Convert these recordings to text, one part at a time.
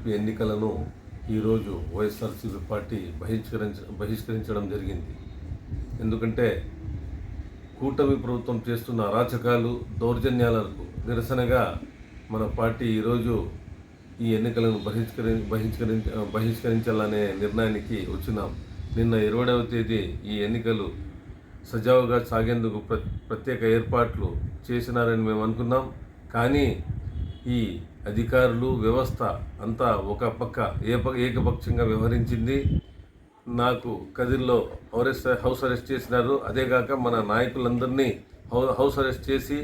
MPP ఎన్నికలను ఈరోజు YSRCP party బహిష్కరించడం జరిగింది. ఎందుకంటే కూటమి ప్రభుత్వం చేస్తున్న అరాచకాలు, దౌర్జన్యాలకు నిరసనగా మన పార్టీ ఈరోజు ఈ ఎన్నికలను బహిష్కరించాలనే నిర్ణయానికి వచ్చినాం. నిన్న 20వ తేదీ ఈ ఎన్నికలు సజావుగా సాగేందుకు ప్రత్యేక ఏర్పాట్లు చేసినారని మేము అనుకున్నాం. కానీ ఈ అధికారులు, వ్యవస్థ అంతా ఒక పక్క ఏకపక్షంగా వ్యవహరించింది. నాకు కదిర్లో హౌస్ అరెస్ట్ చేసినారు. అదేగాక మన నాయకులందరినీ హౌస్ అరెస్ట్ చేసి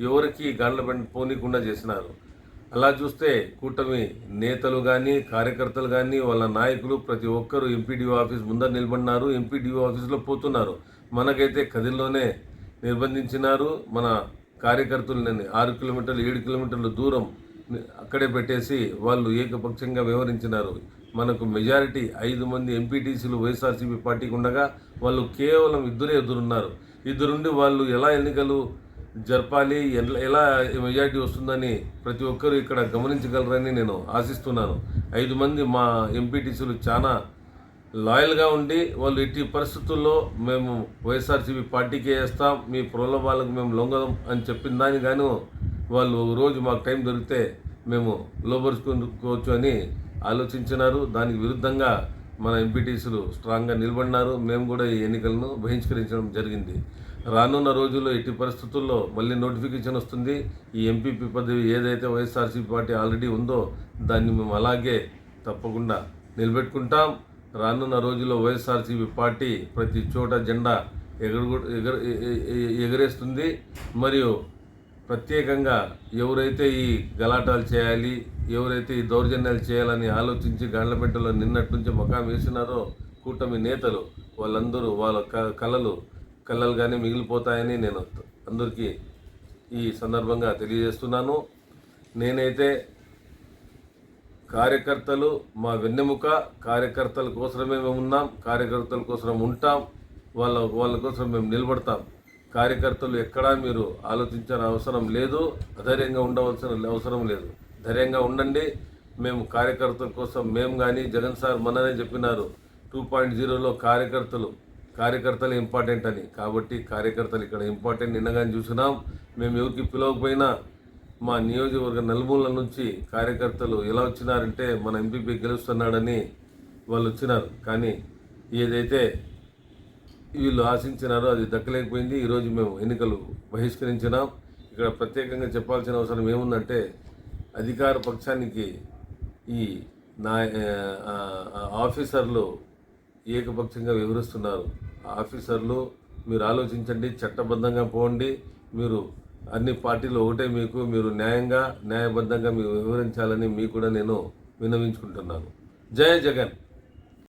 ఎవరికి గాండ్ల పోనీకుండా చేసినారు. అలా చూస్తే కూటమి నేతలు కానీ, కార్యకర్తలు కానీ, వాళ్ళ నాయకులు ప్రతి ఒక్కరూ ఎంపీడీఓ ఆఫీస్ ముందర నిలబడినారు. ఎంపీడీఓ ఆఫీస్లో పోతున్నారు. మనకైతే కదిర్లోనే నిర్బంధించినారు. మన కార్యకర్తలని 6 కిలోమీటర్లు 7 కిలోమీటర్ల దూరం అక్కడే పెట్టేసి వాళ్ళు ఏకపక్షంగా వ్యవహరించినారు. మనకు మెజారిటీ 5 మంది ఎంపీటీసీలు వైఎస్ఆర్సీపీ పార్టీకి ఉండగా వాళ్ళు కేవలం ఎదురున్నారు. ఇద్దరుండి వాళ్ళు ఎలా ఎన్నికలు జరపాలి, ఎలా మెజారిటీ వస్తుందని ప్రతి ఒక్కరూ ఇక్కడ గమనించగలరని నేను ఆశిస్తున్నాను. 5 మంది మా ఎంపీటీసీలు చాలా లాయల్గా ఉండి వాళ్ళు ఎట్టి పరిస్థితుల్లో మేము వైఎస్ఆర్సీపీ పార్టీకే వేస్తాం, మీ ప్రలోభాలకు మేము లొంగదాం అని చెప్పిన దాని గాను వాళ్ళు రోజు మాకు టైం దొరికితే మేము లోపరుచుకోవచ్చు అని ఆలోచించినారు. దానికి విరుద్ధంగా మన ఎంపీటీసీలు స్ట్రాంగ్గా నిలబడినారు. మేము కూడా ఈ ఎన్నికలను బహిష్కరించడం జరిగింది. రానున్న రోజుల్లో ఎట్టి పరిస్థితుల్లో మళ్ళీ నోటిఫికేషన్ వస్తుంది. ఈ ఎంపీపీ పదవి ఏదైతే వైఎస్ఆర్సీపీ పార్టీ ఆల్రెడీ ఉందో దాన్ని మేము అలాగే తప్పకుండా నిలబెట్టుకుంటాం. రానున్న రోజుల్లో వైఎస్ఆర్సీపీ పార్టీ ప్రతి చోట జెండా ఎగరేస్తుంది. మరియు ప్రత్యేకంగా ఎవరైతే ఈ గలాటాలు చేయాలి, ఎవరైతే ఈ దౌర్జన్యాలు చేయాలని ఆలోచించి గాండ్లపెంటలో నిన్నటి నుంచి మకాం వేసినారో కూటమి నేతలు, వాళ్ళందరూ వాళ్ళ కళ్ళలుగానే మిగిలిపోతాయని నేను అందరికీ ఈ సందర్భంగా తెలియజేస్తున్నాను. నేనైతే కార్యకర్తలు మా వెన్నెముక, కార్యకర్తల కోసమే మేము ఉన్నాం, కార్యకర్తల కోసం ఉంటాం, వాళ్ళ కోసం మేము నిలబడతాం. కార్యకర్తలు ఎక్కడా మీరు ఆలోచించాల్సిన అవసరం లేదు, అధైర్యంగా ఉండవలసిన అవసరం లేదు. ధైర్యంగా ఉండండి. మేము కార్యకర్తల కోసం మేము కానీ జగన్ సార్ మొన్ననే చెప్పినారు 2.0లో కార్యకర్తలు ఇంపార్టెంట్ అని. కాబట్టి కార్యకర్తలు ఇక్కడ ఇంపార్టెంట్. నిన్నగాని చూసినాం. మేము ఎవరికి పిలవకపోయినా మా నియోజకవర్గ నలుమూలల నుంచి కార్యకర్తలు ఎలా వచ్చినారంటే మన ఎంపీపీ గెలుస్తున్నాడని వాళ్ళు వచ్చినారు. కానీ ఏదైతే వీళ్ళు ఆశించినారో అది దక్కలేకపోయింది. ఈరోజు మేము ఎన్నికలు బహిష్కరించినాం. ఇక్కడ ప్రత్యేకంగా చెప్పాల్సిన అవసరం ఏముందంటే అధికార పక్షానికి ఈ ఆఫీసర్లు ఏకపక్షంగా వివరిస్తున్నారు. ఆఫీసర్లు మీరు ఆలోచించండి, చట్టబద్ధంగా పోండి. మీరు అన్ని పార్టీలు ఒకటే, మీరు న్యాయబద్ధంగా మీరు వివరించాలని మీకు కూడా నేను విన్నవించుకుంటున్నాను. జై జగన్.